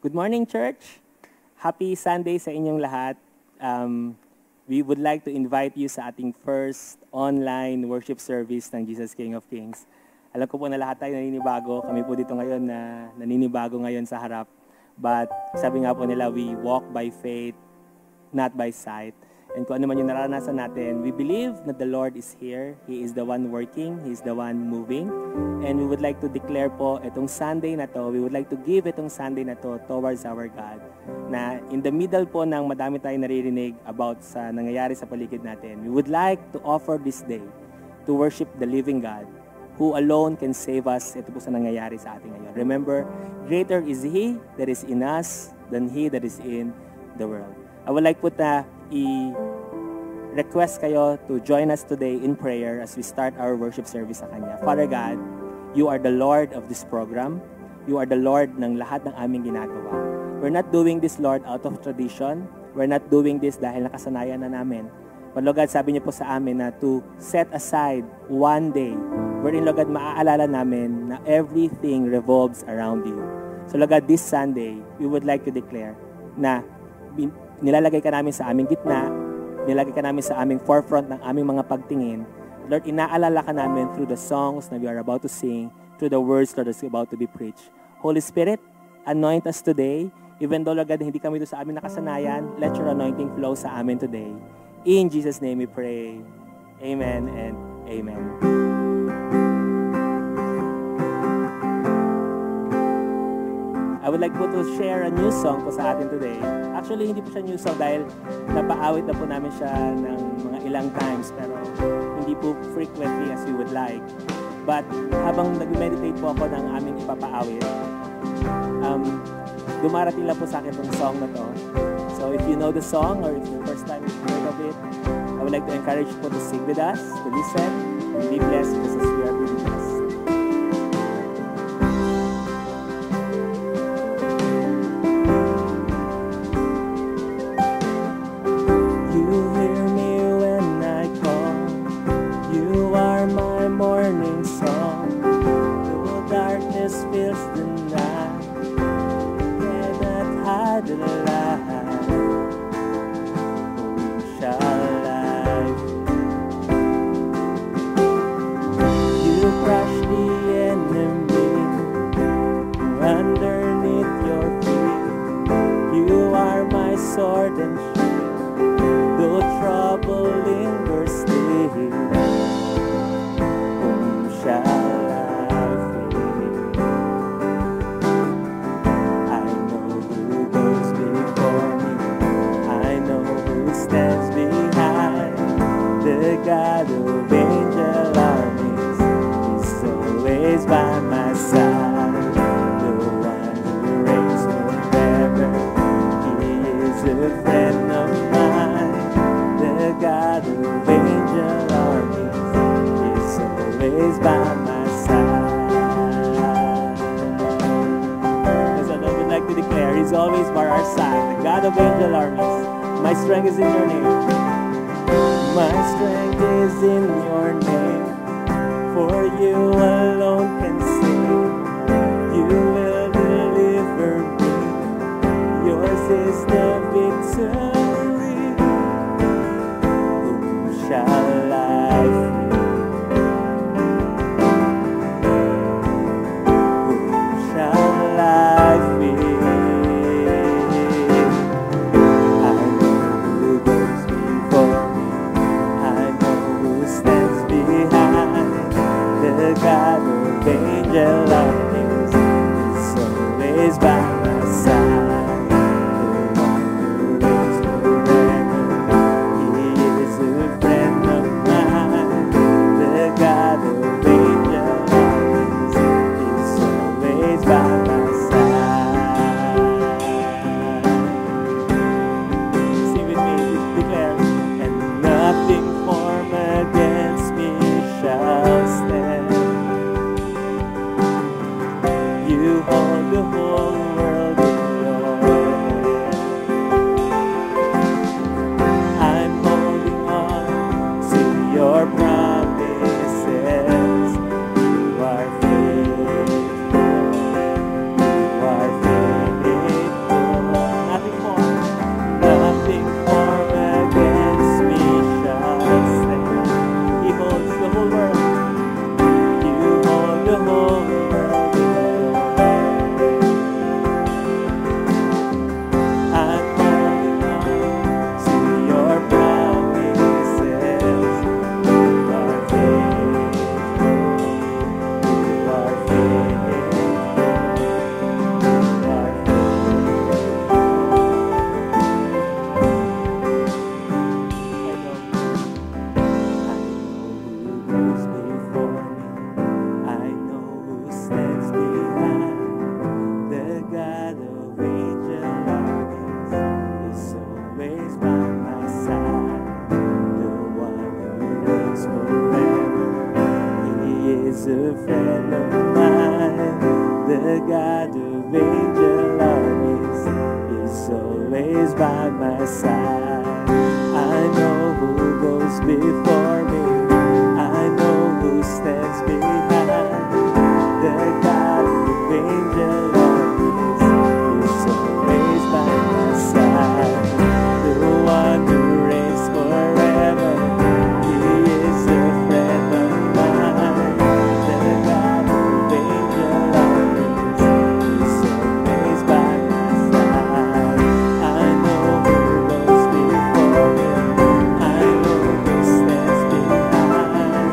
Good morning, church. Happy Sunday sa inyong lahat. We would like to invite you sa ating first online worship service ng Jesus King of Kings. Alam ko po na lahat tayo naninibago. Kami po dito ngayon na naninibago ngayon sa harap. But sabi nga po nila, we walk by faith, not by sight. And kung ano man yung naranasan natin, we believe that the Lord is here. He is the one working. He is the one moving. And we would like to declare po itong Sunday na to, we would like to give itong Sunday na to towards our God. Na in the middle po ng madami tayong naririnig about sa nangyayari sa paligid natin, we would like to offer this day to worship the living God who alone can save us. Ito po sa nangyayari sa atin ngayon. Remember, greater is He that is in us than He that is in the world. I would like po na i-request kayo to join us today in prayer as we start our worship service sa Kanya. Father God, You are the Lord of this program. You are the Lord ng lahat ng aming ginagawa. We're not doing this, Lord, out of tradition. We're not doing this dahil nakasanayan na namin. But Lord God, sabi niyo po sa amin na to set aside one day wherein, Lord God, maaalala namin na everything revolves around You. So Lord God, this Sunday, we would like to declare na nilalagay ka namin sa aming gitna, nilalagay ka namin sa aming forefront ng aming mga pagtingin. Lord, inaalala ka namin through the songs na we are about to sing, through the words, Lord, that's about to be preached. Holy Spirit, anoint us today. Even though, Lord God, hindi kami doon sa aming nakasanayan, let Your anointing flow sa amin today. In Jesus' name we pray. Amen and amen. I would like po to share a new song po sa atin today. Actually, hindi po siya new song dahil napaawit na po namin siya ng mga ilang times, pero hindi po frequently as we would like. But habang nag-meditate po ako ng aming ipapaawit, dumarating lang po sa akin itong song na to. So if you know the song or if the first time you've heard of it, I would like to encourage you po to sing with us, to listen, and be blessed just as we are being blessed. Sword and shield, though trouble lingers still, whom shall I fear? I know who goes before me, I know who stands behind. The God of angel armies is always by my side. The one who reigns forever, a friend of mine. The God of angel armies is always by my side. As I would like to declare, He's always by our side. The God of angel armies. My strength is in Your name. My strength is in Your name. For You alone can save. You will deliver me. Yours is the victory. Whom shall I fear? Whom shall I fear? I know who goes before me, I know who stands behind. The God of angel armies is always by my side. God of angel armies is always by my side. I know who goes before me, I know who stands behind. The God of angel armies is always by my side. The one who reigns forever, He is a friend of mine. The God of angel armies is always by my side. I know who goes before me, I know who stands behind.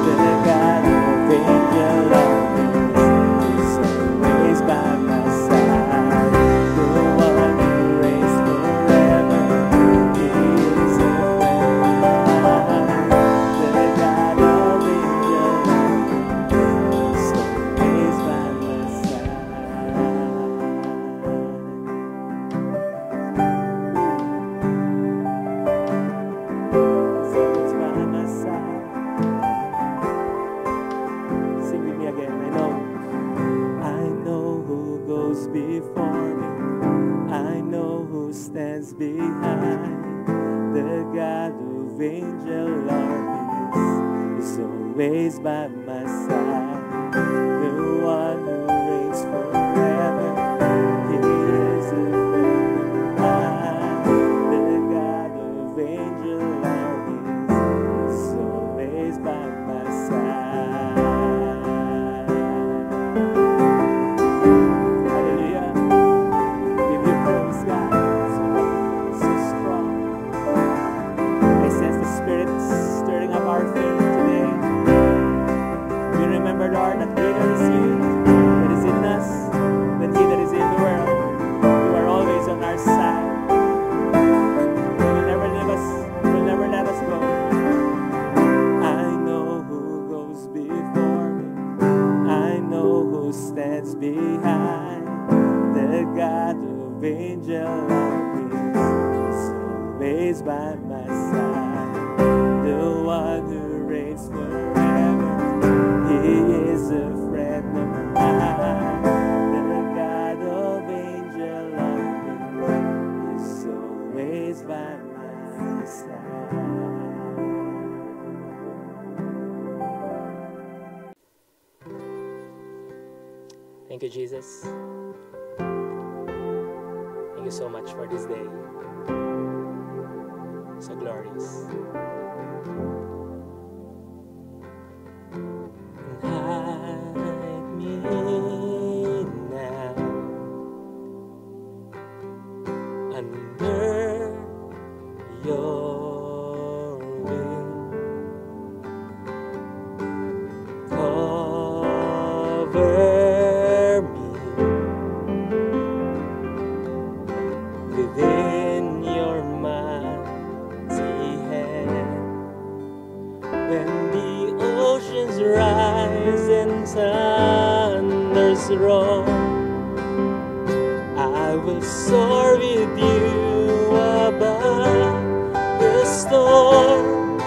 The God of angel armies is always by my side. The one who reigns forever, He is a friend of mine. The God of angel armies is always by my side. He's always by my side. Sing with me again. I know who goes before me, I know who stands behind. The God of angel armies is always by my side. The one who reigns forever, He is a friend of mine. The God of angel armies is always by my side. Hallelujah. Give you praise, God. So strong. I sense the Spirit stirring up our faith today. We remember, Lord, that greater is He that is in us than he that is in the world. You are always on our side. You will never leave us. You will never let us go. I know who goes before me, I know who stands behind. The God of angel armies is always by my side. The one who reigns forever, He is a friend of mine. The God of angel armies is always by my side. Thank you, Jesus. Thank you so much for this day. So glorious. Hide me now under your wing. Cover me within your mighty hand. When the oceans rise and thunders roar, I will soar with you above the storm.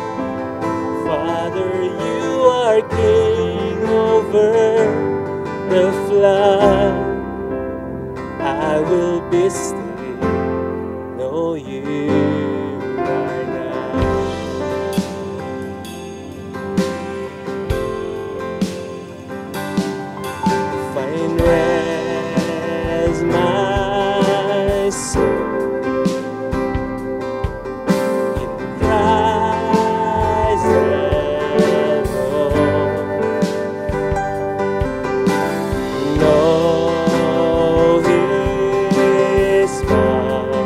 Father, you are king over the flood. I will be still, know you are God. Find rest, my soul, in Christ alone. Know His power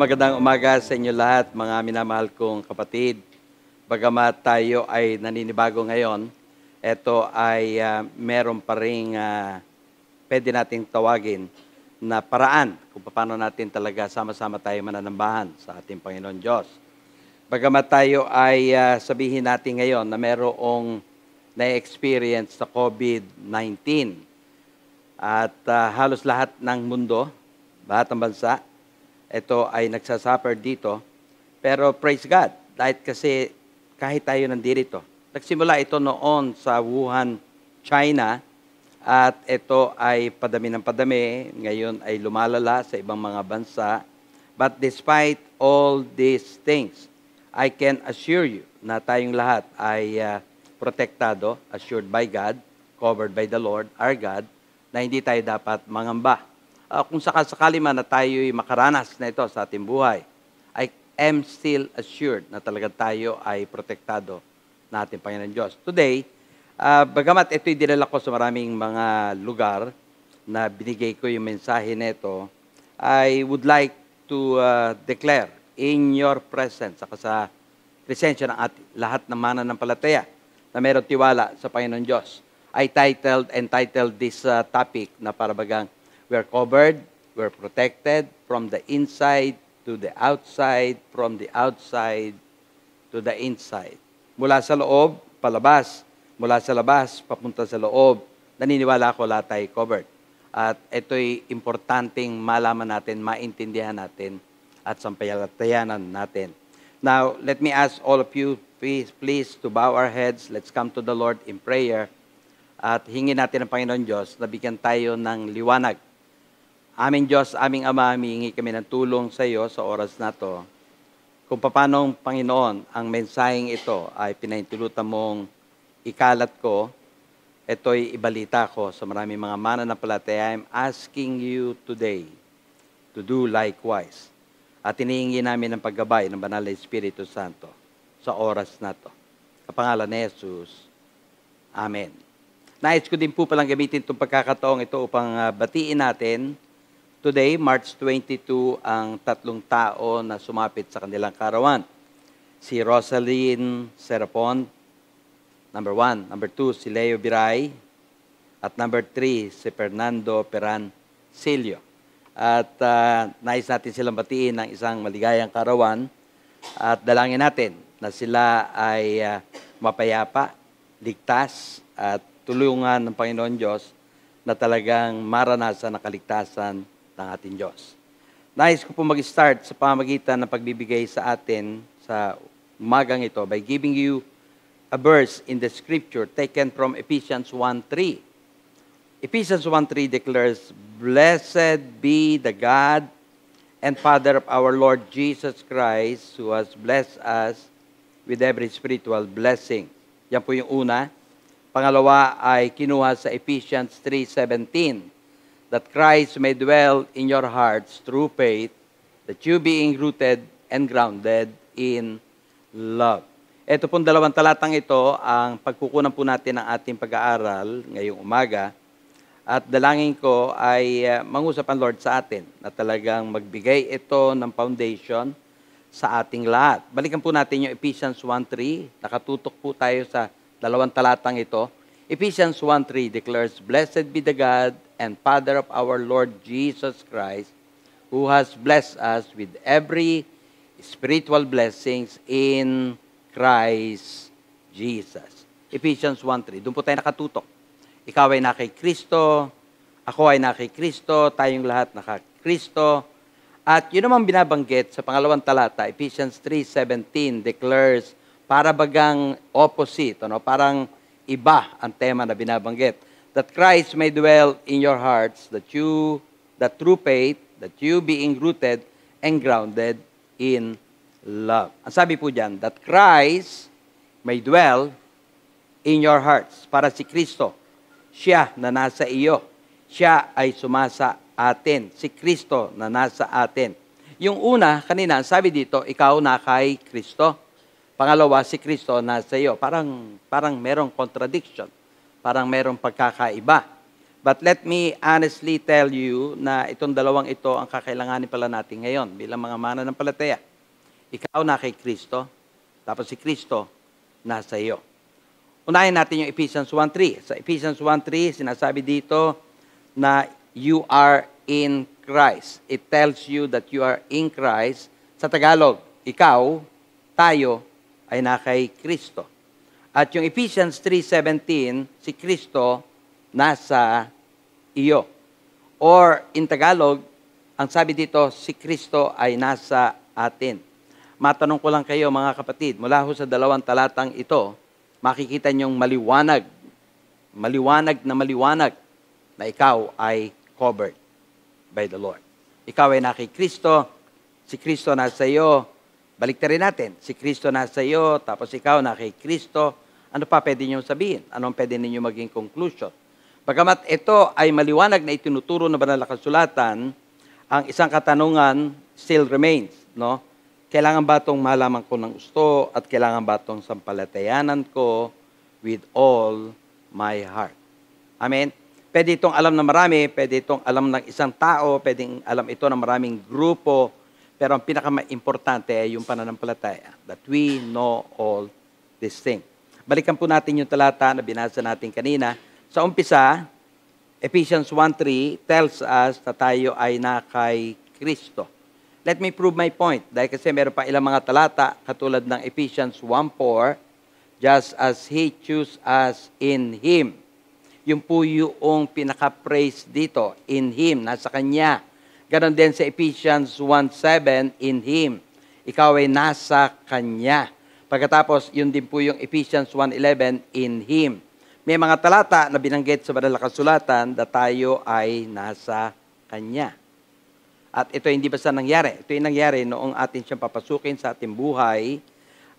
Magandang umaga sa inyo lahat, mga minamahal kong kapatid. Bagamat tayo ay naninibago ngayon, ito ay meron pa rin pwede nating tawagin na paraan kung paano natin talaga sama-sama tayo mananambahan sa ating Panginoon Diyos. Bagamat tayo ay sabihin natin ngayon na merong na-experience sa COVID-19 at halos lahat ng mundo, lahat ng bansa, ito ay nagsasuffer dito. Pero praise God, dahil kasi kahit tayo nandito. Nagsimula ito noon sa Wuhan, China, at ito ay padami ng padami. Ngayon ay lumalala sa ibang mga bansa. But despite all these things, I can assure you na tayong lahat ay protektado, assured by God, covered by the Lord, our God, na hindi tayo dapat mangamba. Kung sakasakali man na tayo'y makaranas na ito sa ating buhay, I am still assured na talaga tayo ay protektado na ating Panginoon Diyos. Today, bagamat ito'y dinala ko sa maraming mga lugar na binigay ko yung mensahe nito, I would like to declare in your presence, saka sa presensya ng lahat ng mananampalataya na mayroong tiwala sa Panginoon Diyos. I entitled this topic na parabagang we're covered, we're protected from the inside to the outside, from the outside to the inside. Mula sa loob, palabas. Mula sa labas, papunta sa loob. Naniniwala ko lahat tayo covered. At ito'y importanteng malaman natin, maintindihan natin, at sampalatayanan natin. Now, let me ask all of you, please to bow our heads. Let's come to the Lord in prayer. At hingin natin ang Panginoon Diyos na bigyan tayo ng liwanag. Aming Diyos, aming Ama, humingi kami ng tulong sa iyo sa oras na to. Kung paano, Panginoon, ang mensaheng ito ay pinaintulutan mong ikalat ko, ito'y ibalita ko sa maraming mga mananampalataya. I'm asking you today to do likewise. At hinihingi namin ng paggabay ng Banal na Espiritu Santo sa oras na to. Sa pangalan ni Jesus, Amen. Nais ko din po palang gamitin itong pagkakataong ito upang batiin natin. Today, March 22, ang tatlong tao na sumapit sa kanilang karawan. Si Rosaline Serapon, number 1. Number 2, si Leo Biray. At number 3, si Fernando Peran Silio. At nais natin silang batiin ng isang maligayang karawan. At dalangin natin na sila ay mapayapa, ligtas, at tulungan ng Panginoon Diyos na talagang maranasan na kaligtasan ng ating Diyos. Nais ko po mag-start sa pamamagitan ng pagbibigay sa atin sa umagang ito by giving you a verse in the scripture taken from Ephesians 1:3. Ephesians 1:3 declares, "Blessed be the God and Father of our Lord Jesus Christ, who has blessed us with every spiritual blessing." Yan po yung una. Pangalawa ay kinuha sa Ephesians 3:17, that Christ may dwell in your hearts through faith, that you being rooted and grounded in love. Ito pong dalawang talatang ito ang pagkukunan po natin ng ating pag-aaral ngayong umaga. At dalangin ko ay mangusap ang Lord sa atin na talagang magbigay ito ng foundation sa ating lahat. Balikan po natin yung Ephesians 1:3. Nakatutok po tayo sa dalawang talatang ito. Ephesians 1:3 declares, "Blessed be the God and Father of our Lord Jesus Christ, who has blessed us with every spiritual blessings in Christ Jesus." Ephesians 1:3. Doon po tayo nakatutok. Ikaw ay na kay Kristo, ako ay na kay Kristo, tayong lahat naka Kristo. At yun naman binabanggit sa pangalawang talata, Ephesians 3:17 declares, para bagang opposite, parang iba ang tema na binabanggit. That Christ may dwell in your hearts, that through faith, that you being rooted and grounded in love. Ang sabi po dyan, that Christ may dwell in your hearts. Para si Kristo, siya na nasa iyo. Siya ay sumasa atin. Si Kristo na nasa atin. Yung una, kanina, ang sabi dito, ikaw na kay Kristo. Pangalawa, si Kristo nasa iyo. Parang merong contradiction. Parang merong pagkakaiba. But let me honestly tell you na itong dalawang ito ang kakailanganin pala natin ngayon bilang mga mananampalataya. Ikaw na kay Kristo, tapos si Kristo nasa iyo. Unahin natin yung Ephesians 1:3. Sa Ephesians 1:3, sinasabi dito na you are in Christ. It tells you that you are in Christ. Sa Tagalog, ikaw, tayo, ay na kay Kristo. At yung Ephesians 3:17, si Kristo nasa iyo. Or in Tagalog, ang sabi dito, si Kristo ay nasa atin. Matanong ko lang kayo mga kapatid, mula ho sa dalawang talatang ito, makikita niyong maliwanag na ikaw ay covered by the Lord. Ikaw ay na kay Kristo, si Kristo nasa iyo. Baliktarin natin, si Kristo nasa iyo, tapos ikaw na kay Kristo. Ano pa pwede niyo sabihin? Anong pwede ninyo maging conclusion? Bagamat ito ay maliwanag na itinuturo na banal na kasulatan, ang isang katanungan still remains, no? Kailangan ba itong malaman ko ng gusto at kailangan ba itong sampalatayanan ko with all my heart? Amen? Pwede itong alam ng marami, pwede itong alam ng isang tao, pwedeng alam ito ng maraming grupo, pero ang pinaka-importante ay yung pananampalataya, that we know all these things. Balikan po natin yung talata na binasa natin kanina. Sa umpisa, Ephesians 1:3 tells us na tayo ay na kay Kristo. Let me prove my point. Dahil kasi meron pa ilang mga talata, katulad ng Ephesians 1:4, just as He chose us in Him. Yung po yung pinaka-praise dito, in Him, nasa Kanya. Ganon din sa Ephesians 1:7, in Him. Ikaw ay nasa Kanya. Pagkatapos, yun din po yung Ephesians 1:11, in Him. May mga talata na binanggit sa banal na kasulatan na tayo ay nasa Kanya. At ito hindi basta nangyari. Ito yung nangyari noong atin siyang papasukin sa ating buhay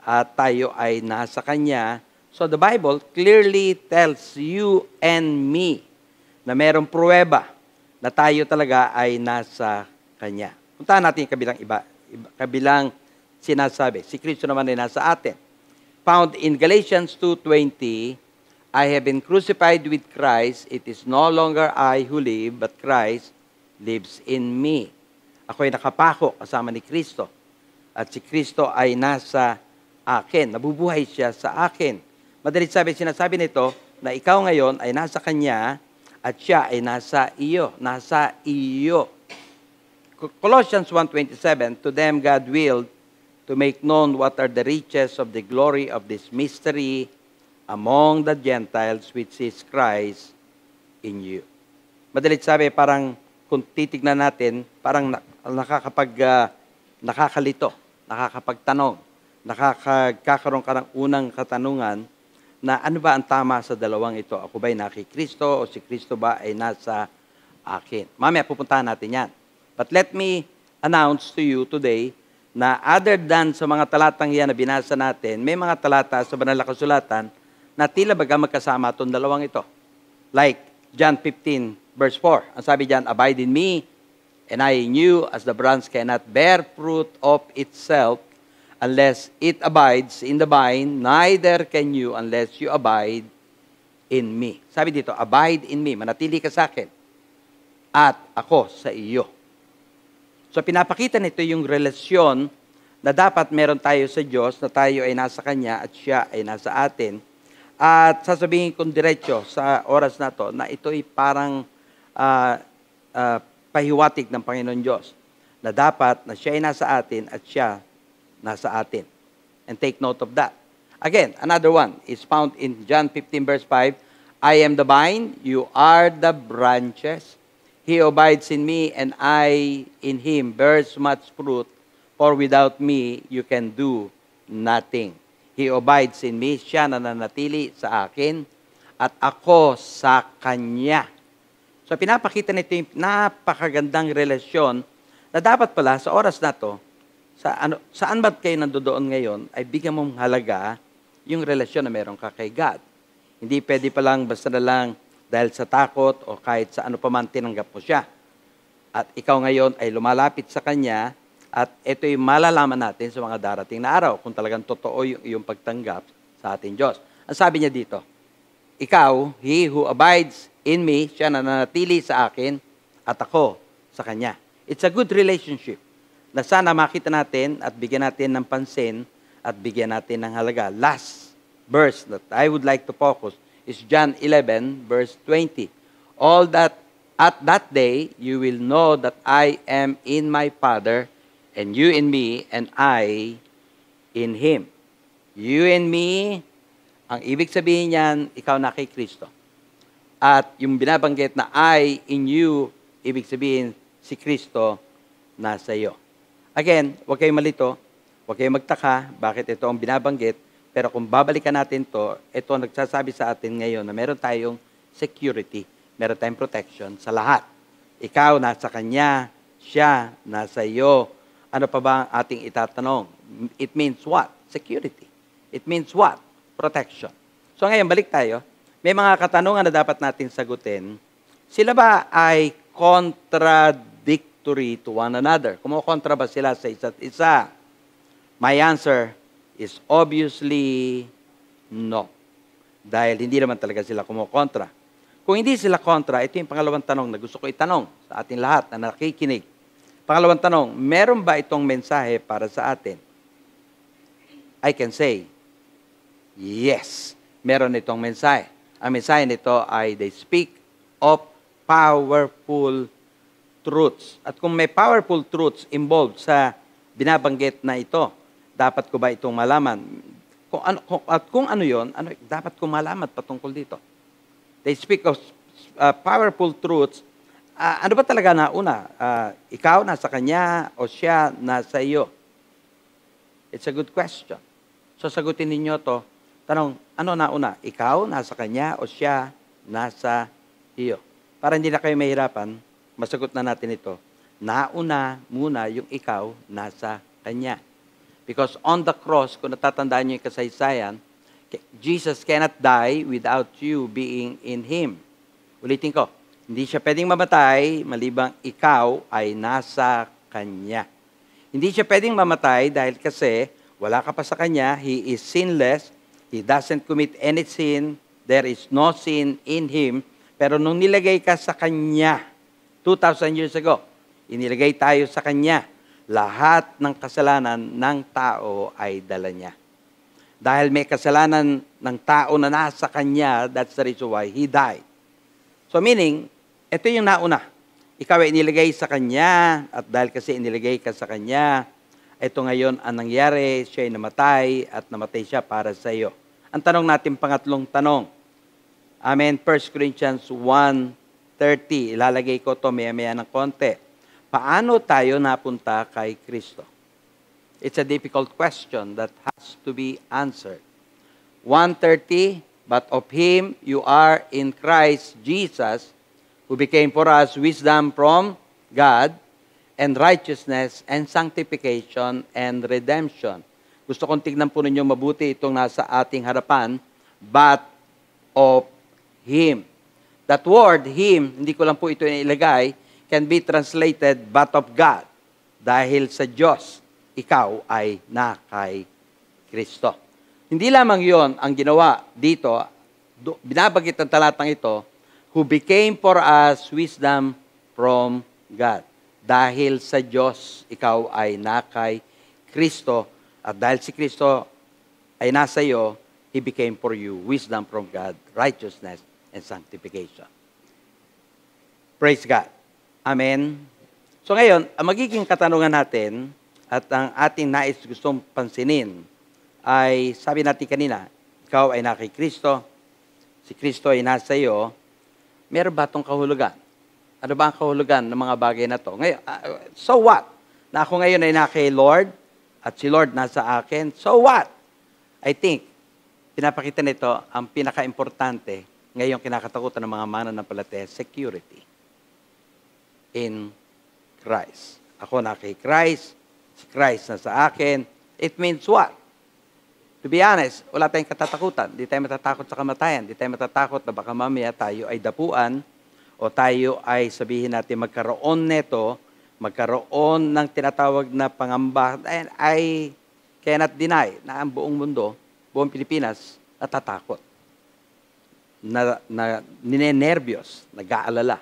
at tayo ay nasa Kanya. So the Bible clearly tells you and me na merong pruweba na tayo talaga ay nasa Kanya. Puntahan natin yung kabilang sinasabi. Si Kristo naman ay nasa atin. Found in Galatians 2:20, I have been crucified with Christ. It is no longer I who live, but Christ lives in me. Ako ay nakapako kasama ni Kristo. At si Kristo ay nasa akin. Nabubuhay siya sa akin. Madalit sinasabi nito na ikaw ngayon ay nasa Kanya at siya ay nasa iyo. Nasa iyo. Colossians 1:27, to them God willed to make known what are the riches of the glory of this mystery among the Gentiles, which is Christ in you. Madalit sabi, parang kung titignan natin, parang nakakalito, nakakapagtanong, nakakaroon ka ng unang katanungan na ano ba ang tama sa dalawang ito? Ako ba'y naki Kristo o si Kristo ba ay nasa akin? Mamaya pupuntahan natin yan. But let me announce to you today na other than sa mga talatang yan na binasa natin, may mga talata sa Banal na Kasulatan na tila baga magkasama itong dalawang ito. Like John 15 verse 4. Ang sabi diyan, abide in me, and I in you, as the branch cannot bear fruit of itself unless it abides in the vine, neither can you unless you abide in me. Sabi dito, abide in me, manatili ka sa akin, at ako sa iyo. So pinapakita nito yung relasyon na dapat meron tayo sa Diyos, na tayo ay nasa Kanya at siya ay nasa atin. At sasabihin kong diretso sa oras na to na ito ay parang pahiwatig ng Panginoon Diyos na dapat na siya ay nasa atin at siya nasa atin. And take note of that. Again, another one is found in John 15 verse 5. I am the vine, you are the branches. He abides in me and I in him bears much fruit, for without me you can do nothing. He abides in me, siya nananatili sa akin, at ako sa Kanya. So pinapakita nito yung napakagandang relasyon na dapat pala sa oras na to, saan ba't kayo nandoon ngayon, ay bigyan mong halaga yung relasyon na meron ka kay God. Hindi pwede palang basta na lang dahil sa takot o kahit sa ano pa man tinanggap mo siya. At ikaw ngayon ay lumalapit sa Kanya at ito'y malalaman natin sa mga darating na araw kung talagang totoo yung iyong pagtanggap sa ating Diyos. Ang sabi niya dito, ikaw, he who abides in me, siya nananatili sa akin at ako sa Kanya. It's a good relationship na sana makita natin at bigyan natin ng pansin at bigyan natin ng halaga. Last verse that I would like to focus is John 11, verse 20. All that at that day you will know that I am in my Father, and you in me, and I in Him. You and me, ang ibig sabihin niyan, ikaw na kay Kristo. At yung binabanggit na I in you, ibig sabihin si Kristo nasa iyo. Again, huwag kayong malito, huwag kayong magtaka, bakit ito ang binabanggit. Pero kung babalikan natin to, ito nagsasabi sa atin ngayon na meron tayong security, meron tayong protection sa lahat. Ikaw nasa Kanya, siya nasa iyo. Ano pa ba ang ating itatanong? It means what? Security. It means what? Protection. So ngayon, balik tayo. May mga katanungan na dapat natin sagutin. Sila ba ay contradictory to one another? Kumukontra ba sila sa isa't isa? My answer is obviously no. Dahil hindi naman talaga sila kumukontra. Kung hindi sila kontra, ito yung pangalawang tanong na gusto ko itanong sa ating lahat na nakikinig. Pangalawang tanong, meron ba itong mensahe para sa atin? I can say, yes, meron itong mensahe. Ang mensahe nito ay they speak of powerful truths. At kung may powerful truths involved sa binabanggit na ito, dapat ko ba itong malaman? Kung ano yon, dapat ko malaman patungkol dito. They speak of powerful truths. Ano ba talaga nauna? Ikaw nasa Kanya o siya nasa iyo? It's a good question. So sagutin ninyo to. Tanong, ano nauna? Ikaw nasa Kanya o siya nasa iyo? Para hindi na kayo mahirapan, masagot na natin ito. Nauna muna yung ikaw nasa Kanya. Because on the cross, kung natatandaan niyo yung kasaysayan, Jesus cannot die without you being in Him. Ulitin ko, hindi siya pwedeng mamatay malibang ikaw ay nasa Kanya. Hindi siya pwedeng mamatay dahil kasi wala ka pa sa Kanya, He is sinless, He doesn't commit any sin, there is no sin in Him. Pero nung nilagay ka sa Kanya, 2,000 years ago, inilagay tayo sa Kanya, lahat ng kasalanan ng tao ay dala niya. Dahil may kasalanan ng tao na nasa Kanya, that's the reason why He died. So meaning, ito yung nauna. Ikaw ay inilagay sa Kanya, at dahil kasi inilagay ka sa Kanya, ito ngayon ang nangyari, siya ay namatay, at namatay siya para sa iyo. Ang tanong natin, pangatlong tanong. Amen, 1 Corinthians 1:13. 1:30. Ilalagay ko to maya-maya ng konti. Paano tayo napunta kay Kristo? It's a difficult question that has to be answered. 1:30, but of Him you are in Christ Jesus, who became for us wisdom from God, and righteousness, and sanctification, and redemption. Gusto kong tignan po ninyo mabuti itong nasa ating harapan, but of Him. That word, Him, hindi ko lang po ito inilagay, can be translated, but of God. Dahil sa Diyos, ikaw ay na kay Kristo. Hindi lamang yon ang ginawa dito, binabagit ang talatang ito, who became for us wisdom from God. Dahil sa Diyos, ikaw ay na kay Kristo. At dahil si Kristo ay nasa iyo, He became for you wisdom from God, righteousness, and sanctification. Praise God. Amen. So ngayon, ang magiging katanungan natin at ang ating nais gustong pansinin ay, sabi natin kanina, ikaw ay na kay Kristo, si Kristo ay nasa iyo, meron ba itong kahulugan? Ano ba ang kahulugan ng mga bagay na to? Ngayon, so what? Na ako ngayon ay na kay Lord at si Lord nasa akin, so what? I think, pinapakita nito ang pinaka-importante ngayong kinakatakutan ng mga mananampalataya, security in Christ. Ako na kay Christ, si Christ na sa akin. It means what? To be honest, wala tayong katatakutan. Di tayo matatakot sa kamatayan. Di tayo matatakot na baka mamaya tayo ay dapuan o tayo ay sabihin natin magkaroon neto, magkaroon ng tinatawag na pangamba. And I cannot deny na ang buong mundo, buong Pilipinas, natatakot. Ninenervyos, nag-aalala.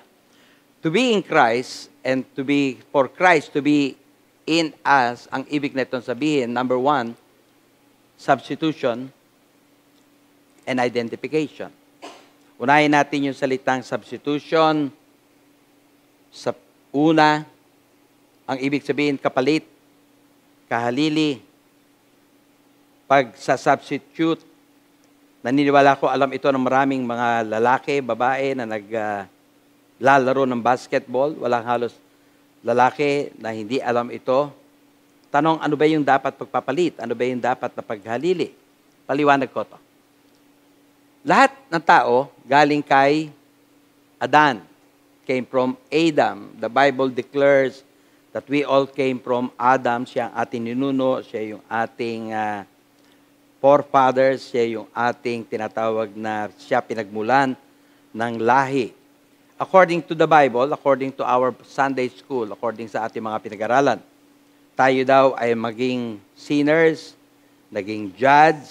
To be in Christ and to be, for Christ to be in us, ang ibig na itong sabihin, number one, substitution and identification. Unahin natin yung salitang substitution. Sa una, ang ibig sabihin, kapalit, kahalili. Pag sa substitute, naniniwala ko, alam ito ng maraming mga lalaki, babae na naglalaro ng basketball. Walang halos lalaki na hindi alam ito. Tanong, ano ba yung dapat pagpapalit? Ano ba yung dapat na paghalili? Paliwanag ko to. Lahat ng tao galing kay Adan. Came from Adam. The Bible declares that we all came from Adam. Siya ang ating ninuno. Siya yung ating forefathers. Siya yung ating tinatawag na siya pinagmulan ng lahi. According to the Bible, according to our Sunday school, according sa ating mga pinag-aralan, tayo daw ay maging sinners, naging judge,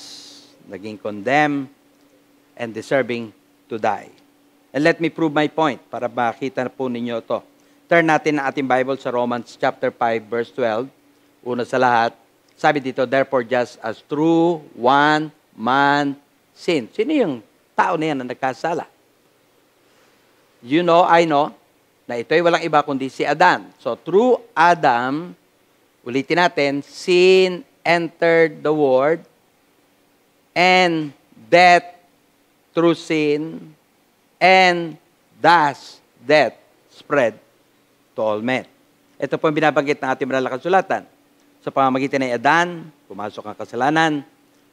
naging condemned, and deserving to die. And let me prove my point para makita na po ninyo ito. Turn natin ang ating Bible sa Romans chapter 5, verse 12. Una sa lahat, sabi dito, therefore just as through one man sin. Sino yung tao na yan na nagkasala? You know, I know, na ito ay walang iba kundi si Adan. So, through Adam, ulitin natin, sin entered the world, and death through sin, and thus death spread to all men. Ito po ang binabanggit ng ating banal na kasulatan. Sa pamamagitan ng Adan, pumasok ang kasalanan,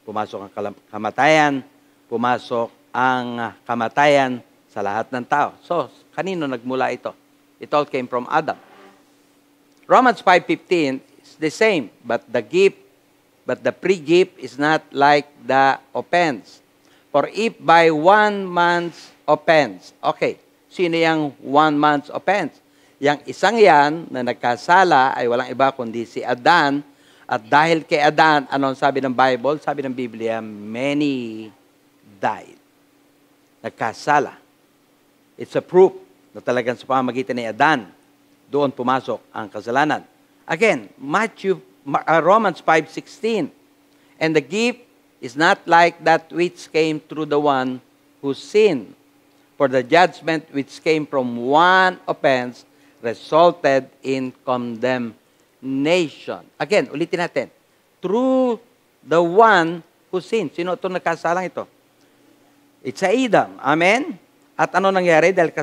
pumasok ang kamatayan, pumasok ang kamatayan sa lahat ng tao. So, kanino nagmula ito? It all came from Adam. Romans 5:15 is the same, but the pre-gift is not like the offense. For if by one man's offense, okay, sino yung one man's offense? Yang isang yan na nagkasala ay walang iba kundi si Adan. At dahil kay Adan, ano sabi ng Bible? Sabi ng Biblia, many died. Nagkasala. It's a proof na talagang sa pamamagitan ni Adan, doon pumasok ang kasalanan. Again, Romans 5:16. And the gift is not like that which came through the one who sinned. For the judgment which came from one offense resulted in condemnation. Again, ulitin natin. Through the one who sinned. Sino itong nagkasalang ito? It's Adam. Amen? At ano nangyari dahil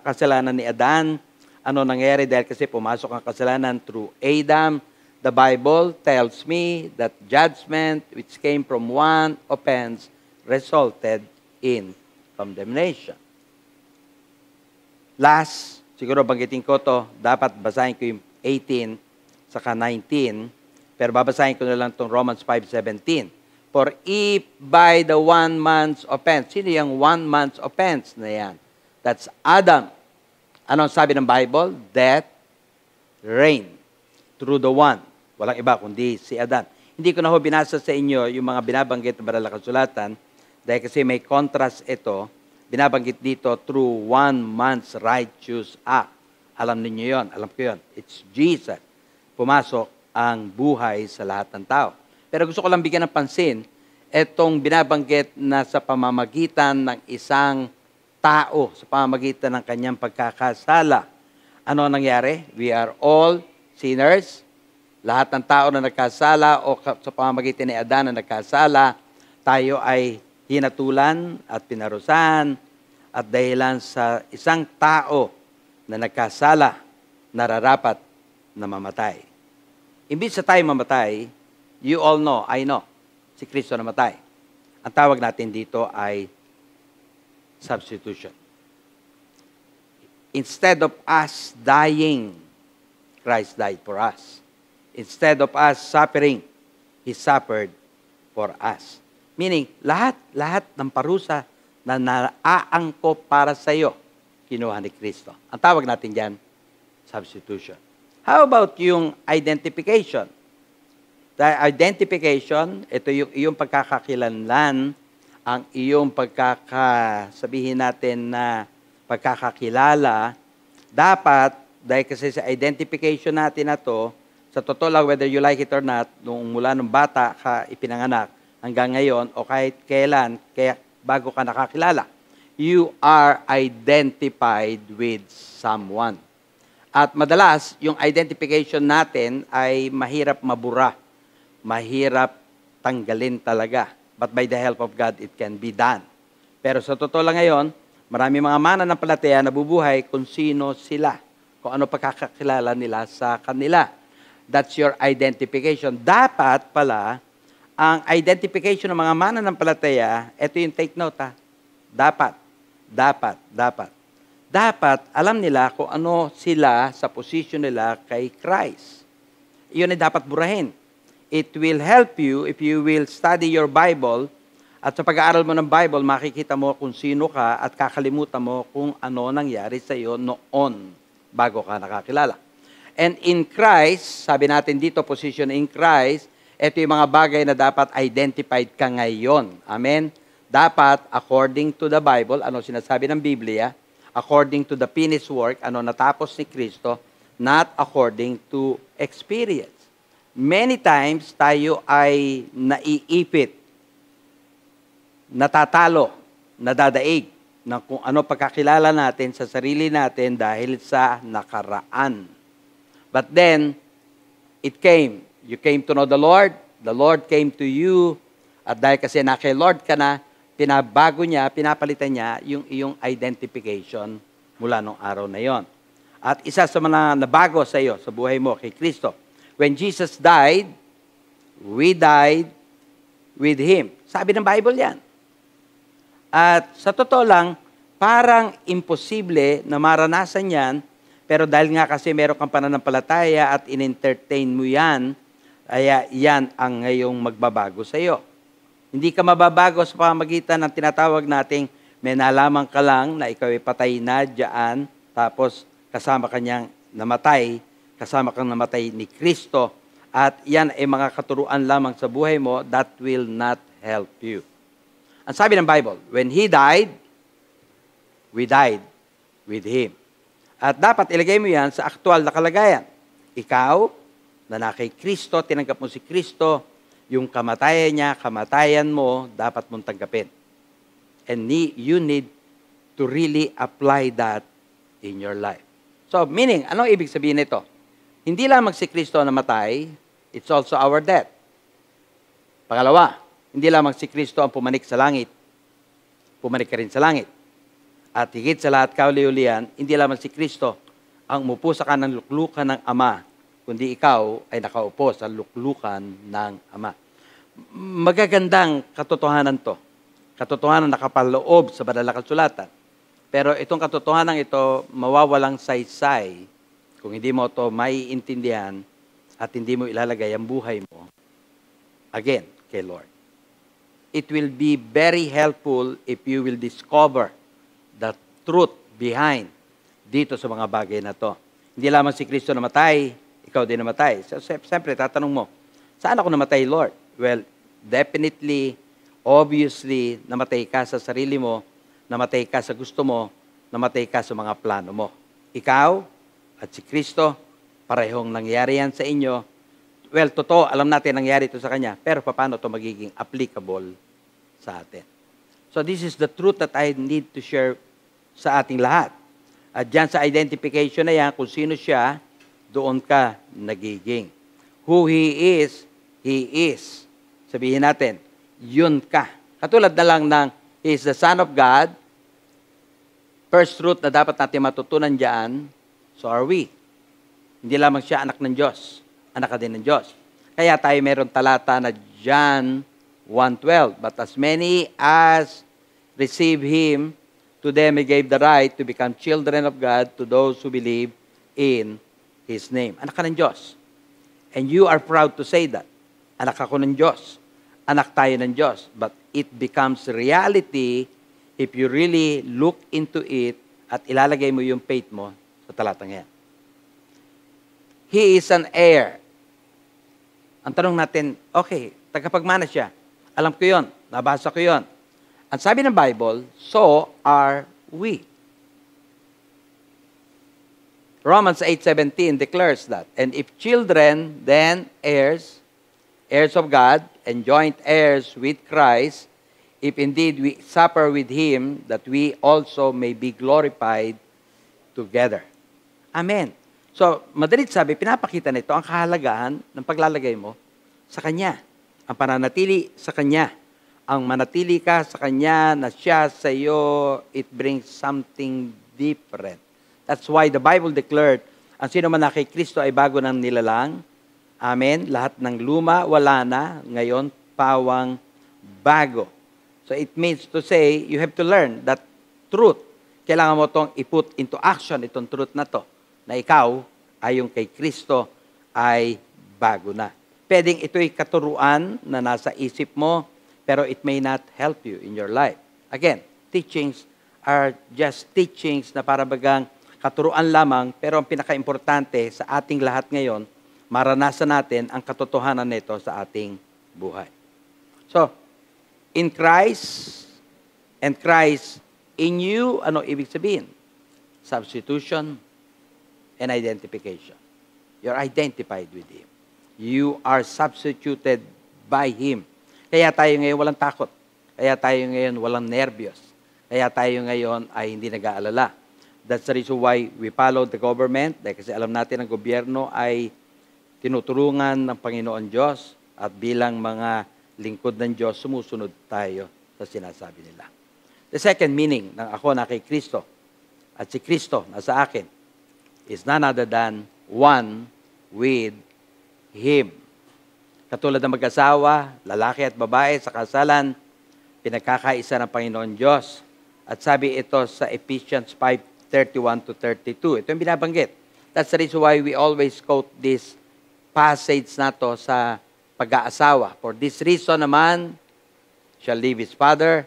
kasalanan ni Adan? Ano nangyari dahil kasi pumasok ang kasalanan through Adam? The Bible tells me that judgment which came from one offense resulted in condemnation. Last, siguro banggitin ko to, dapat basahin ko yung 18 saka 19, pero babasahin ko na lang itong Romans 5:17. For if by the one man's offense, sino yung one man's offense na yan? That's Adam. Ano ang sabi ng Bible? Death reigned through the one. Walang iba kundi si Adan. Hindi ko na ho binasa sa inyo yung mga binabanggit na banal na kasulatan dahil kasi may contrast ito. Binabanggit dito through one man's righteous act. Alam ninyo yon, alam ko yon. It's Jesus. Pumasok ang buhay sa lahat ng tao. Pero gusto ko lang bigyan ng pansin, itong binabanggit na sa pamamagitan ng isang tao, sa pamamagitan ng kanyang pagkakasala. Ano nangyari? We are all sinners. Lahat ng tao na nagkasala o sa pamamagitan ni Adan na nagkasala, tayo ay hinatulan at pinarusahan at dahilan sa isang tao na nagkasala, nararapat na mamatay. Imbis sa tayo mamatay, you all know, I know, si Kristo namatay. Ang tawag natin dito ay substitution. Instead of us dying, Christ died for us. Instead of us suffering, He suffered for us. Meaning, lahat ng parusa na naaangkop para sa iyo, kinuha ni Kristo. Ang tawag natin dyan, substitution. How about yung identification? The identification, ito yung iyong pagkakakilanlan, ang iyong sabihin natin na pagkakakilala, dapat, dahil kasi sa identification natin na to, sa totoo lang, whether you like it or not, nung mula nung bata ka ipinanganak, hanggang ngayon, o kahit kailan, kaya bago ka nakakilala, you are identified with someone. At madalas, yung identification natin ay mahirap mabura. Mahirap tanggalin talaga. But by the help of God, it can be done. Pero sa totoo lang ngayon, marami mga mananampalataya na bubuhay kung sino sila. Kung ano pagkakakilala nila sa kanila. That's your identification. Dapat pala, ang identification ng mga mananampalataya, ito yung take note ha. Dapat alam nila kung ano sila sa position nila kay Christ. Iyon ay dapat burahin. It will help you if you will study your Bible at sa pag-aaral mo ng Bible, makikita mo kung sino ka at kakalimutan mo kung ano nangyari sa iyo noon bago ka nakakilala. And in Christ, sabi natin dito, position in Christ, ito yung mga bagay na dapat identified ka ngayon. Amen? Dapat, according to the Bible, ano sinasabi ng Biblia, according to the finished work, ano natapos ni Kristo, not according to experience. Many times, tayo ay naiipit, natatalo, nadadaig, na kung ano pagkakilala natin sa sarili natin dahil sa nakaraan. But then, it came. You came to know the Lord came to you, at dahil kasi na kay Lord ka na, pinabago niya, pinapalitan niya yung iyong identification mula nung araw na yon. At isa sa mga nabago sa iyo, sa buhay mo, kay Kristo. When Jesus died, we died with Him. Sabi ng Bible yan. At sa totoo lang, parang imposible na maranasan yan, pero dahil nga kasi meron kang pananampalataya at in-entertain mo yan, kaya yan ang ngayong magbabago sa iyo. Hindi ka mababago sa pamamagitan ng tinatawag nating may nalaman ka lang na ikaw ay patay na dyan, tapos kasama kanyang namatay, kasama kang namatay ni Kristo, at yan ay mga katuruan lamang sa buhay mo that will not help you. Ang sabi ng Bible, when He died, we died with Him. At dapat ilagay mo yan sa aktual na kalagayan. Ikaw, na kay Kristo, tinanggap mo si Kristo, yung kamatayan niya, kamatayan mo, dapat mong tanggapin. And you need to really apply that in your life. So, meaning, anong ibig sabihin nito? Hindi lamang si Kristo namatay, it's also our death. Pangalawa, hindi lamang si Kristo ang pumanik sa langit, pumanik ka rin sa langit. At higit sa lahat, kauli-ulian, hindi lamang si Kristo ang umupo sa kanang luklukan ng Ama, kundi ikaw ay nakaupo sa luklukan ng Ama. Magagandang katotohanan to. Katotohanan nakapaloob sa banal na kasulatan. Pero itong katotohanan ito, mawawalang saysay kung hindi mo ito maiintindihan at hindi mo ilalagay ang buhay mo, again, kay Lord. It will be very helpful if you will discover the truth behind dito sa mga bagay na to. Hindi lamang si Kristo namatay, ikaw din namatay. So, siyempre, tatanong mo, saan ako namatay, Lord? Well, definitely, obviously, namatay ka sa sarili mo, namatay ka sa gusto mo, namatay ka sa mga plano mo. Ikaw at si Kristo, parehong nangyari yan sa inyo. Well, totoo, alam natin nangyari ito sa Kanya, pero paano ito magiging applicable sa atin? So this is the truth that I need to share sa ating lahat. At dyan sa identification na yan, kung sino siya, doon ka nagiging. Who He is. Sabihin natin, yun ka. Katulad na lang ng He is the Son of God. First truth na dapat natin matutunan dyan, so are we. Hindi lamang siya anak ng Diyos. Anak ka din ng Diyos. Kaya tayo meron talata na John 1:12. But as many as receive Him, to them He gave the right to become children of God to those who believe in His name. Anak ka ng Diyos. And you are proud to say that. Anak ako ng Diyos. Anak tayo ng Diyos. But it becomes reality if you really look into it at ilalagay mo yung faith mo sa talatang yan. He is an heir. Ang tanong natin, okay, tagapagmana siya. Alam ko yon, nabasa ko yon. Ang sabi ng Bible, so are we. Romans 8:17 declares that. And if children, then heirs, heirs of God, and joint heirs with Christ, if indeed we suffer with Him, that we also may be glorified together. Amen. So, madalit sabi, pinapakita nito ang kahalagahan ng paglalagay mo sa Kanya. Ang pananatili sa Kanya. Ang manatili ka sa Kanya na siya sa iyo, it brings something different. That's why the Bible declared, ang sino man na kay Kristo ay bago ng nilalang. Amen. Lahat ng luma, wala na. Ngayon, pawang bago. So it means to say, you have to learn that truth. Kailangan mo itong i-put into action, itong truth na to, na ikaw ay yung kay Kristo ay bago na. Pwedeng ito'y katuruan na nasa isip mo, pero it may not help you in your life. Again, teachings are just teachings na para bagang katuruan lamang, pero ang pinaka-importante sa ating lahat ngayon, maranasan natin ang katotohanan nito sa ating buhay. So, in Christ and Christ in you, ano ibig sabihin? Substitution and identification. You're identified with Him. You are substituted by Him. Kaya tayo ngayon walang takot. Kaya tayo ngayon walang nervyos. Kaya tayo ngayon ay hindi nag-aalala. That's the reason why we follow the government. Dahil kasi alam natin ang gobyerno ay tinutulungan ng Panginoon Diyos at bilang mga lingkod ng Diyos, sumusunod tayo sa sinasabi nila. The second meaning ng ako na kay Kristo at si Kristo na sa akin is none other than one with Him. Katulad ng mag-asawa, lalaki at babae sa kasalan, pinagkakaisa ng Panginoon Diyos. At sabi ito sa Ephesians 5:31-32. Ito yung binabanggit. That's the reason why we always quote this passage na to sa pag-aasawa. For this reason naman, shall leave his father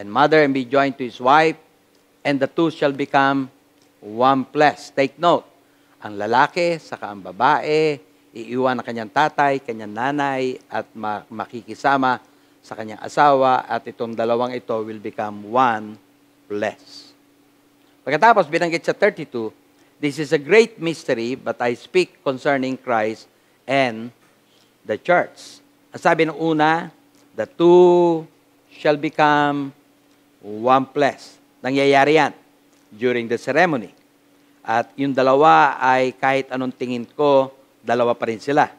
and mother and be joined to his wife, and the two shall become one flesh. Take note, ang lalaki saka ang babae, iiwan ang kanyang tatay, kanyang nanay, at makikisama sa kanyang asawa, at itong dalawang ito will become one flesh. Pagkatapos, binanggit sa 32, this is a great mystery, but I speak concerning Christ and the church. Ang sabi ng una, the two shall become one flesh. Nangyayari yan during the ceremony. At yung dalawa ay kahit anong tingin ko, dalawa pa rin sila.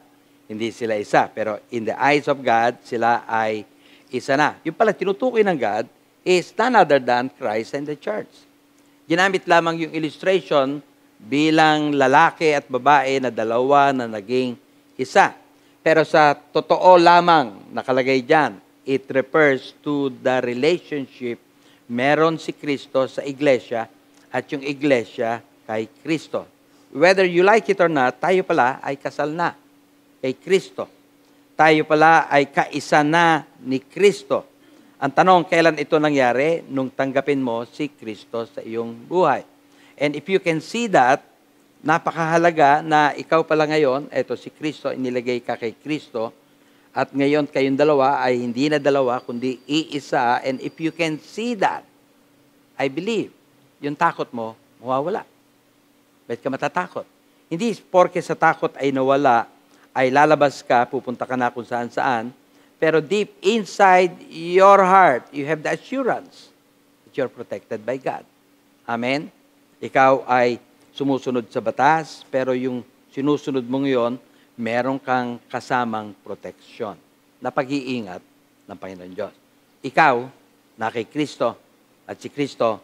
Hindi sila isa. Pero in the eyes of God, sila ay isa na. Yung pala, tinutukoy ng God, is none other than Christ and the church. Ginamit lamang yung illustration bilang lalaki at babae na dalawa na naging isa. Pero sa totoo lamang nakalagay dyan, it refers to the relationship meron si Kristo sa iglesia at yung iglesia kay Kristo. Whether you like it or not, tayo pala ay kasal na kay Kristo. Tayo pala ay kaisa na ni Kristo. Ang tanong, kailan ito nangyari? Nung tanggapin mo si Kristo sa iyong buhay. And if you can see that, napakahalaga na ikaw pala ngayon, eto si Kristo, inilagay ka kay Kristo, at ngayon kayong dalawa ay hindi na dalawa, kundi iisa. And if you can see that, I believe, yung takot mo, mawawala. Ba't ka matatakot? Hindi porke sa takot ay nawala, ay lalabas ka, pupunta ka na kung saan-saan, pero deep inside your heart, you have the assurance that you're protected by God. Amen? Ikaw ay sumusunod sa batas, pero yung sinusunod mong yon, meron kang kasamang proteksyon na pag-iingat ng Panginoon Diyos. Ikaw, na kay Kristo, at si Kristo,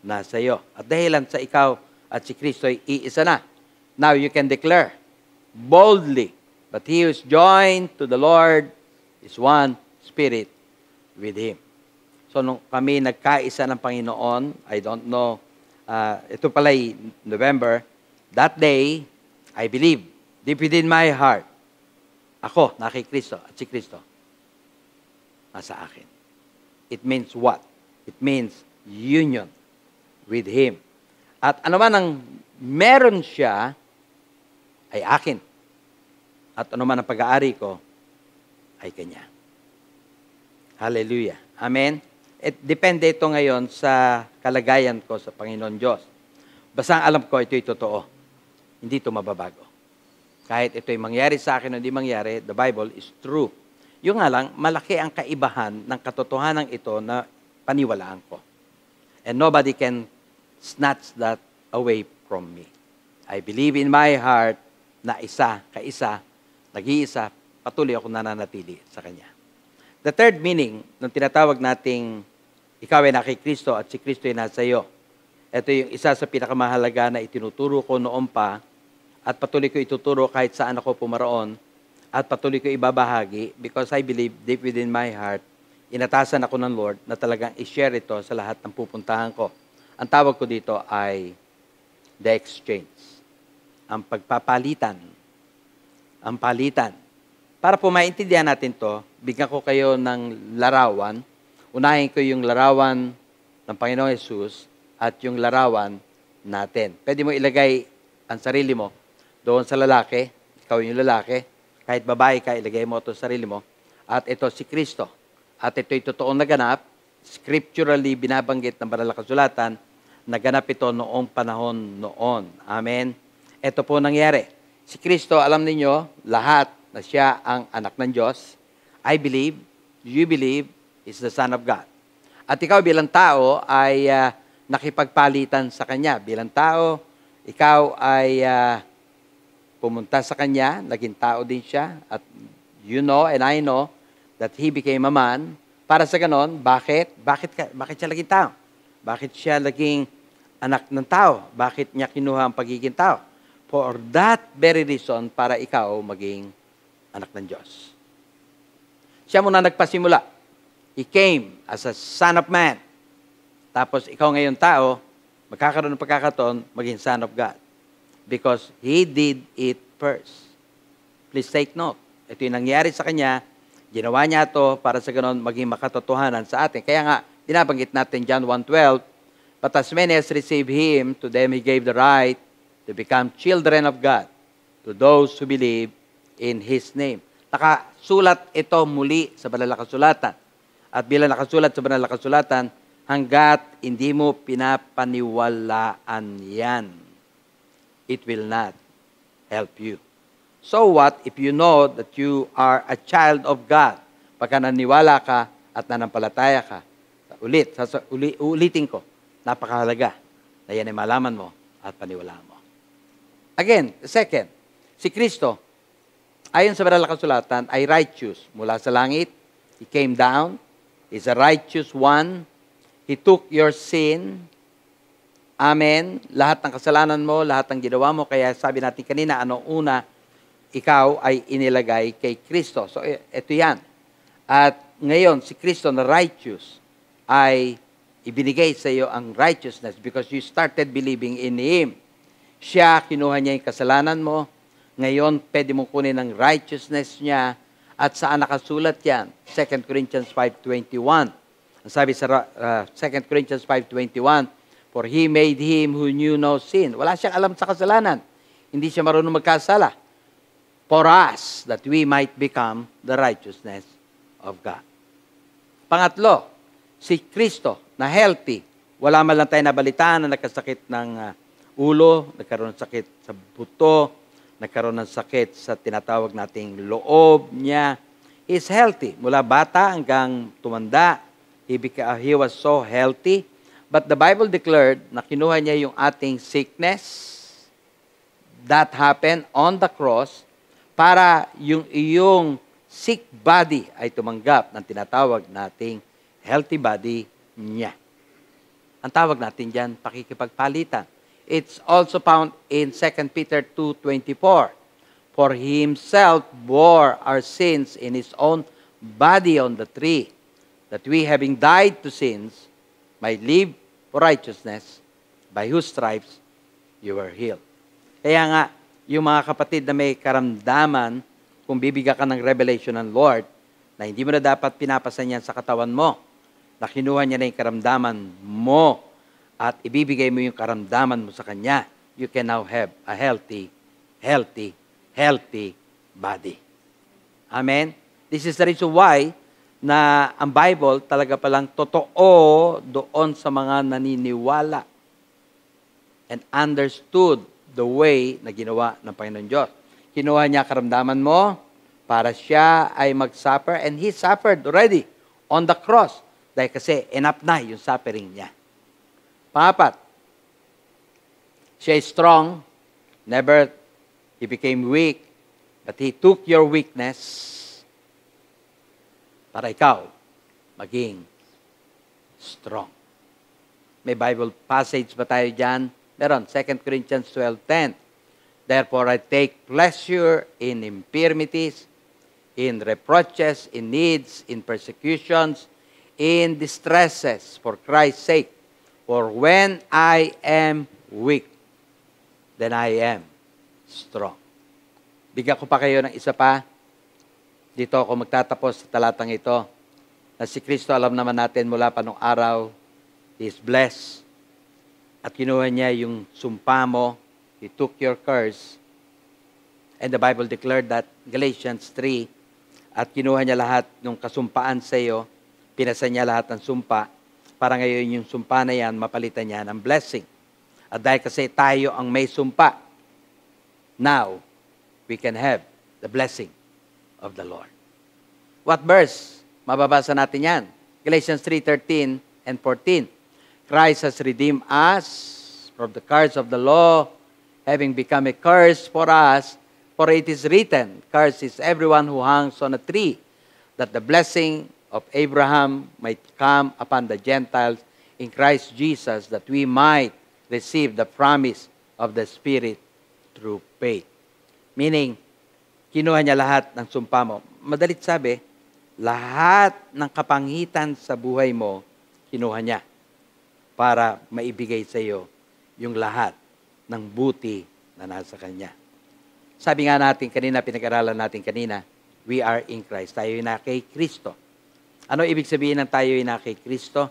nasa iyo. At dahilan sa ikaw at si Kristo ay iisa na. Now you can declare boldly, but he who is joined to the Lord is one spirit with Him. So, nung kami nagkaisa ng Panginoon, I don't know, ito pala'y November, that day, I believe, deep within my heart, ako, na kay Kristo, at si Kristo, nasa akin. It means what? It means union with Him. At ano man ang meron siya, ay akin. At ano man ang pag-aari ko, ay Kanya. Hallelujah. Amen? Depende ito ngayon sa kalagayan ko sa Panginoon Diyos. Basta alam ko, ito'y totoo. Hindi ito mababago. Kahit ito'y mangyari sa akin o hindi mangyari, the Bible is true. Yung nga lang, malaki ang kaibahan ng katotohanan ito na paniwalaan ko. And nobody can snatch that away from me. I believe in my heart na isa, kaisa, nag-iisa, patuloy ako nananatili sa Kanya. The third meaning ng tinatawag nating ikaw ay na kay Kristo at si Kristo ay nasa iyo. Ito yung isa sa pinakamahalaga na itinuturo ko noon pa at patuloy ko ituturo kahit saan ako pumaroon at patuloy ko ibabahagi because I believe deep within my heart, inatasan ako ng Lord na talagang i-share ito sa lahat ng pupuntahan ko. Ang tawag ko dito ay the exchange. Ang pagpapalitan. Ang palitan. Para po maintindihan natin to, bigyan ko kayo ng larawan. Unahin ko yung larawan ng Panginoong Hesus at yung larawan natin. Pwede mo ilagay ang sarili mo doon sa lalaki. Ikaw yung lalaki. Kahit babae ka, ilagay mo ito sa sarili mo. At ito si Kristo. At ito'y totoong naganap. Scripturally binabanggit ng banal na kasulatan. Naganap ito noong panahon noon. Amen. Ito po nangyari. Si Kristo, alam ninyo, lahat na siya ang anak ng Diyos. I believe, you believe, is the Son of God. At ikaw bilang tao ay nakipagpalitan sa Kanya. Bilang tao, ikaw ay pumunta sa Kanya, naging tao din siya. At you know and I know that He became a man. Para sa ganon, bakit siya naging tao? Bakit siya naging anak ng tao? Bakit niya kinuha ang pagiging tao? For that very reason, para ikaw maging anak ng Diyos. Siya muna nagpasimula. He came as a son of man. Tapos ikaw ngayon tao, magkakaroon ng pagkakataon, maging son of God. Because He did it first. Please take note. Ito yung nangyari sa Kanya, ginawa niya ito para sa ganon maging makatotohanan sa atin. Kaya nga, binabanggit natin John 1:12, but as many as received Him, to them He gave the right to become children of God, to those who believe in His name. Nakasulat ito muli sa banal na kasulatan. At bilang nakasulat sa banal na kasulatan, hanggat hindi mo pinapaniwalaan yan, it will not help you. So what if you know that you are a child of God? Pagka naniwala ka at nanampalataya ka, ulitin ko, napakahalaga na yan ay malaman mo at paniwalaan mo. Again, second, si Kristo, ayon sa banal na kasulatan, ay righteous. Mula sa langit, He came down. He's a righteous one. He took your sin. Amen. Lahat ng kasalanan mo, lahat ng ginawa mo. Kaya sabi natin kanina, ano una, ikaw ay inilagay kay Kristo. So, ito yan. At ngayon, si Kristo na righteous ay ibinigay sa iyo ang righteousness because you started believing in Him. Siya, kinuha niya yung kasalanan mo. Ngayon, pwede mong kunin ang righteousness niya. At saan nakasulat yan? 2 Corinthians 5:21. Ang sabi sa 2 Corinthians 5:21, for He made Him who knew no sin. Wala siyang alam sa kasalanan. Hindi siya marunong magkasala. For us, that we might become the righteousness of God. Pangatlo, si Kristo na healthy. Wala man lang tayo nabalitaan na nagkasakit ng ulo, nagkaroon ng sakit sa buto, nagkaroon ng sakit sa tinatawag nating loob niya. He's healthy. Mula bata hanggang tumanda, he was so healthy. But the Bible declared na kinuha niya yung ating sickness. That happened on the cross para yung iyong sick body ay tumanggap ng tinatawag nating healthy body niya. Ang tawag natin dyan, pakikipagpalitan. It's also found in 2 Peter 2:24. For He Himself bore our sins in His own body on the tree, that we, having died to sins, might live for righteousness, by whose stripes you were healed. Kaya nga, yung mga kapatid na may karamdaman, kung bibigyan ka ng revelation ng Lord, na hindi mo na dapat pinapasan yan sa katawan mo, na kinuha niya na yung karamdaman mo, at ibibigay mo yung karamdaman mo sa Kanya, you can now have a healthy body. Amen? This is the reason why na ang Bible talaga palang totoo doon sa mga naniniwala and understood the way na ginawa ng Panginoon Diyos. Kinuha niya karamdaman mo para siya ay mag-suffer, and He suffered already on the cross. Dahil kasi enough na yung suffering niya. Pangapat, siya is strong, never He became weak, but He took your weakness para ikaw maging strong. May Bible passage ba tayo dyan? Meron, 2 Corinthians 12:10. Therefore, I take pleasure in infirmities, in reproaches, in needs, in persecutions, in distresses, for Christ's sake. For when I am weak, then I am strong. Bigyan ko pa kayo ng isa pa. Dito ako magtatapos sa talatang ito. Na si Kristo, alam naman natin mula pa nung araw, He is blessed. At kinuha niya yung sumpa mo. He took your curse. And the Bible declared that, Galatians 3, at kinuha niya lahat ng kasumpaan sa iyo, pinasa niya lahat ng sumpa, para ngayon yung sumpa na yan, mapalitan niya ng blessing. At dahil kasi tayo ang may sumpa, now, we can have the blessing of the Lord. What verse? Mababasa natin yan. Galatians 3:13 and 14. Christ has redeemed us from the curse of the law, having become a curse for us, for it is written, cursed is everyone who hangs on a tree, that the blessing of Abraham might come upon the Gentiles in Christ Jesus, that we might receive the promise of the Spirit through faith. Meaning, kinuha niya lahat ng sumpa mo. Madalit sabi, lahat ng kapangitan sa buhay mo, kinuha niya para maibigay sa iyo yung lahat ng buti na nasa Kanya. Sabi nga natin kanina, pinag-aralan natin kanina, we are in Christ. Tayo na kay Kristo. Ano ibig sabihin ng tayo na kay Kristo?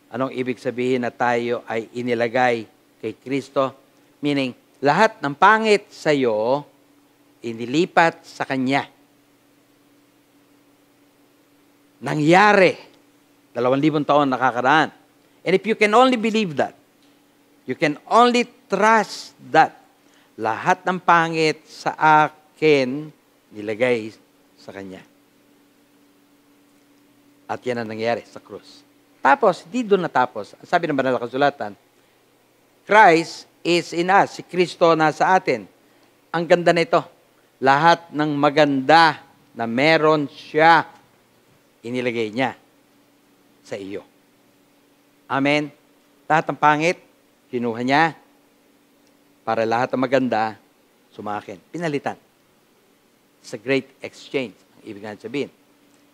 Anong ibig sabihin na tayo ay inilagay kay Kristo? Meaning, lahat ng pangit sa iyo, inilipat sa Kanya. Nangyari. 2,000 taon nakakaraan. And if you can only believe that, you can only trust that, lahat ng pangit sa akin, nilagay sa Kanya. At yan ang nangyari sa krus. Tapos, di doon natapos. Sabi ng banal na kasulatan, Christ is in us. Si Kristo nasa atin. Ang ganda nito. Lahat ng maganda na meron siya, inilagay niya sa iyo. Amen. Lahat ng pangit, kinuha niya para lahat ng maganda sumakin. Pinalitan. It's a great exchange. Ang ibig nga sabihin.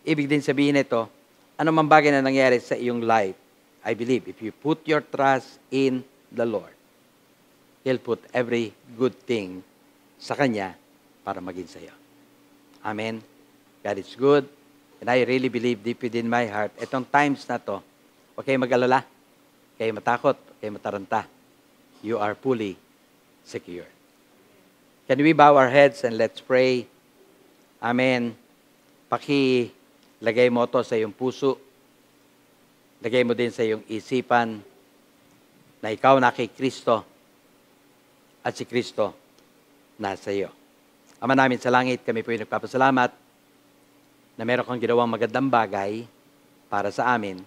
Ibig din sabihin ito, ano man bagay na nangyari sa iyong life, I believe, if you put your trust in the Lord, He'll put every good thing sa Kanya para maging sa iyo. Amen. God is good. And I really believe deep within my heart, itong times na to, huwag kayo mag-alala, huwag kayo matakot, huwag kayo mataranta. You are fully secure. Can we bow our heads and let's pray? Amen. Pakilagay mo to sa iyong puso. Lagay mo din sa iyong isipan na ikaw na kay Kristo at si Kristo nasa iyo. Ama namin sa langit, kami po yung nagpapasalamat na meron kang ginawang magandang bagay para sa amin.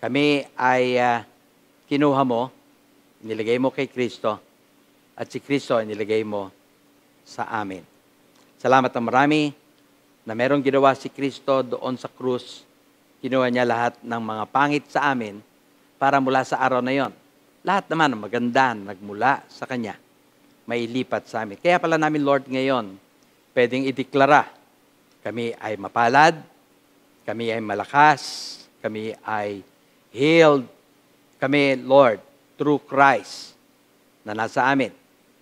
Kami ay kinuha mo, inilagay mo kay Kristo, at si Kristo inilagay mo sa amin. Salamat ng marami na merong ginawa si Kristo doon sa krus. Kinuha niya lahat ng mga pangit sa amin para mula sa araw na yon. Lahat naman ng maganda nagmula sa Kanya, may lipat sa amin. Kaya pala namin, Lord, ngayon, pwedeng ideklara, kami ay mapalad, kami ay malakas, kami ay healed, kami, Lord, through Christ na nasa amin,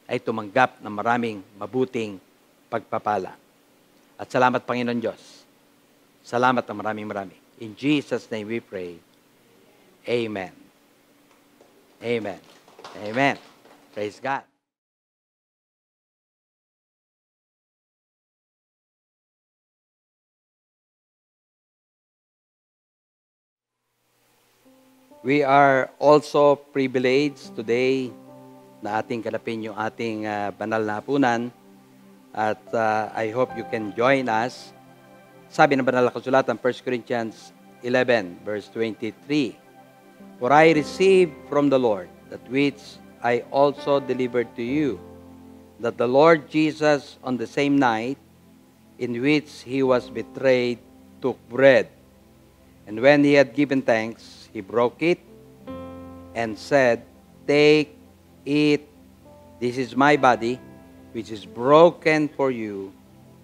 ay tumanggap ng maraming mabuting pagpapala. At salamat, Panginoon Diyos. Salamat ng marami. In Jesus' name we pray. Amen. Amen. Amen. Praise God. We are also privileged today na ating kalapin yung ating banal na hapunan. At I hope you can join us. Sabi ng banal na kasulatan, 1 Corinthians 11, verse 23. For I received from the Lord that which I also delivered to you, that the Lord Jesus on the same night in which He was betrayed took bread. And when He had given thanks, He broke it and said, Take, eat, this is my body, which is broken for you.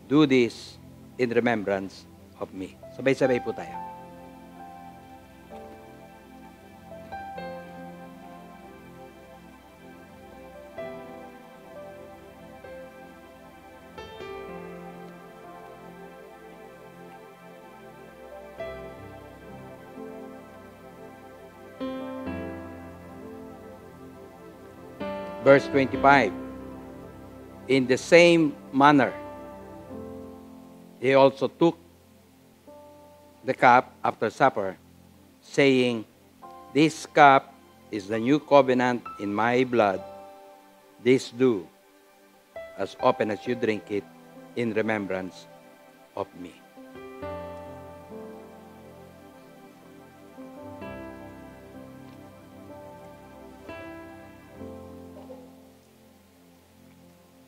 Do this in remembrance of me. Sabay-sabay po tayo. Verse 25. In the same manner, He also took the cup after supper, saying, This cup is the new covenant in my blood. This do, as often as you drink it, in remembrance of me.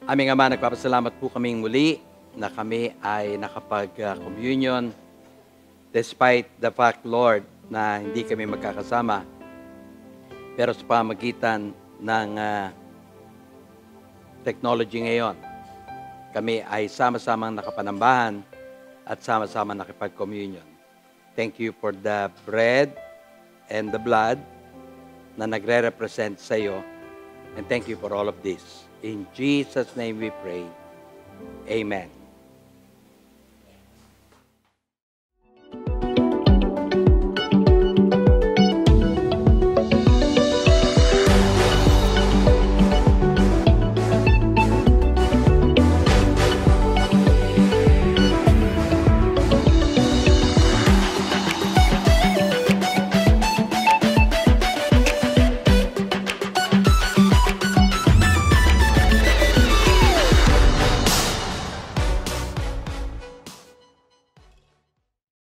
Aming Ama, nagpapasalamat po kaming muli na kami ay nakapag-communion despite the fact, Lord, na hindi kami magkakasama. Pero sa pamagitan ng technology ngayon, kami ay sama-samang nakapanambahan at sama-sama nakipag-communion. Thank you for the bread and the blood na nagre-represent sa iyo. And thank you for all of this. In Jesus' name we pray. Amen.